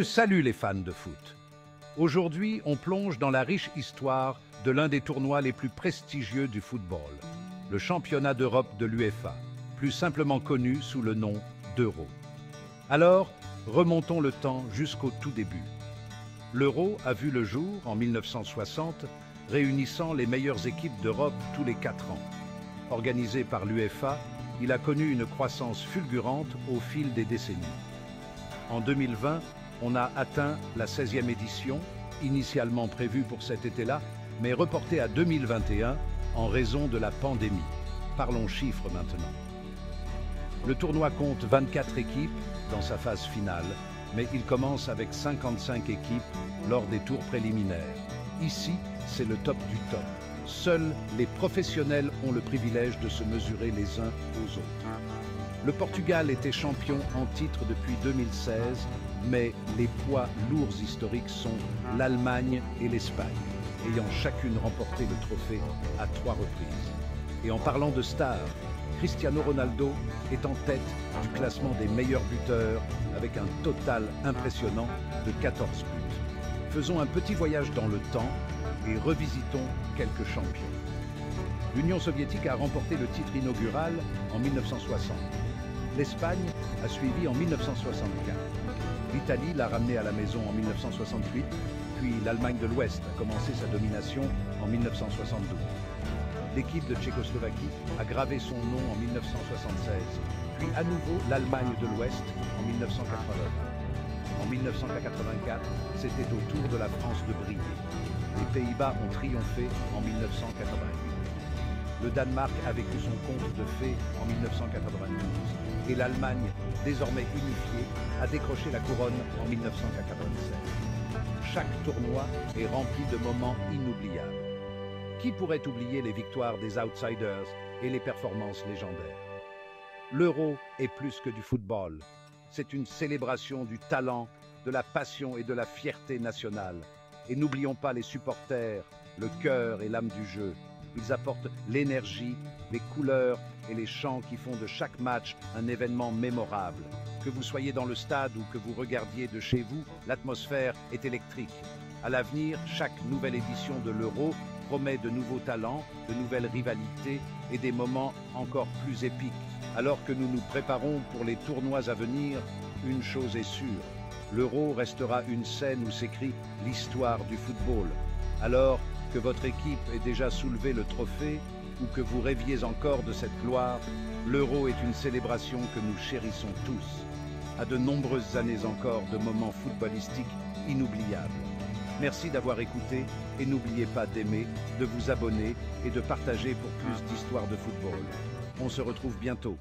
Salut les fans de foot. Aujourd'hui, on plonge dans la riche histoire de l'un des tournois les plus prestigieux du football, le championnat d'Europe de l'UEFA, plus simplement connu sous le nom d'Euro. Alors, remontons le temps jusqu'au tout début. L'Euro a vu le jour en 1960, réunissant les meilleures équipes d'Europe tous les 4 ans. Organisé par l'UEFA, il a connu une croissance fulgurante au fil des décennies. En 2020, on a atteint la 16e édition, initialement prévue pour cet été-là, mais reportée à 2021 en raison de la pandémie. Parlons chiffres maintenant. Le tournoi compte 24 équipes dans sa phase finale, mais il commence avec 55 équipes lors des tours préliminaires. Ici, c'est le top du top. Seuls les professionnels ont le privilège de se mesurer les uns aux autres. Le Portugal était champion en titre depuis 2016, mais les poids lourds historiques sont l'Allemagne et l'Espagne, ayant chacune remporté le trophée à 3 reprises. Et en parlant de stars, Cristiano Ronaldo est en tête du classement des meilleurs buteurs avec un total impressionnant de 14 buts. Faisons un petit voyage dans le temps et revisitons quelques champions. L'Union soviétique a remporté le titre inaugural en 1960. L'Espagne a suivi en 1964. L'Italie l'a ramené à la maison en 1968, puis l'Allemagne de l'Ouest a commencé sa domination en 1972. L'équipe de Tchécoslovaquie a gravé son nom en 1976, puis à nouveau l'Allemagne de l'Ouest en 1989. En 1984, c'était au tour de la France de briller. Les Pays-Bas ont triomphé en 1988. Le Danemark a vécu son conte de fées en 1992 et l'Allemagne, désormais unifiée, a décroché la couronne en 1997. Chaque tournoi est rempli de moments inoubliables. Qui pourrait oublier les victoires des outsiders et les performances légendaires? L'Euro est plus que du football. C'est une célébration du talent, de la passion et de la fierté nationale. Et n'oublions pas les supporters, le cœur et l'âme du jeu. Ils apportent l'énergie, les couleurs et les chants qui font de chaque match un événement mémorable. Que vous soyez dans le stade ou que vous regardiez de chez vous, l'atmosphère est électrique. À l'avenir, chaque nouvelle édition de l'Euro promet de nouveaux talents, de nouvelles rivalités et des moments encore plus épiques. Alors que nous nous préparons pour les tournois à venir, une chose est sûre, l'Euro restera une scène où s'écrit l'histoire du football. Alors que votre équipe ait déjà soulevé le trophée ou que vous rêviez encore de cette gloire, l'Euro est une célébration que nous chérissons tous. À de nombreuses années encore de moments footballistiques inoubliables. Merci d'avoir écouté et n'oubliez pas d'aimer, de vous abonner et de partager pour plus d'histoires de football. On se retrouve bientôt.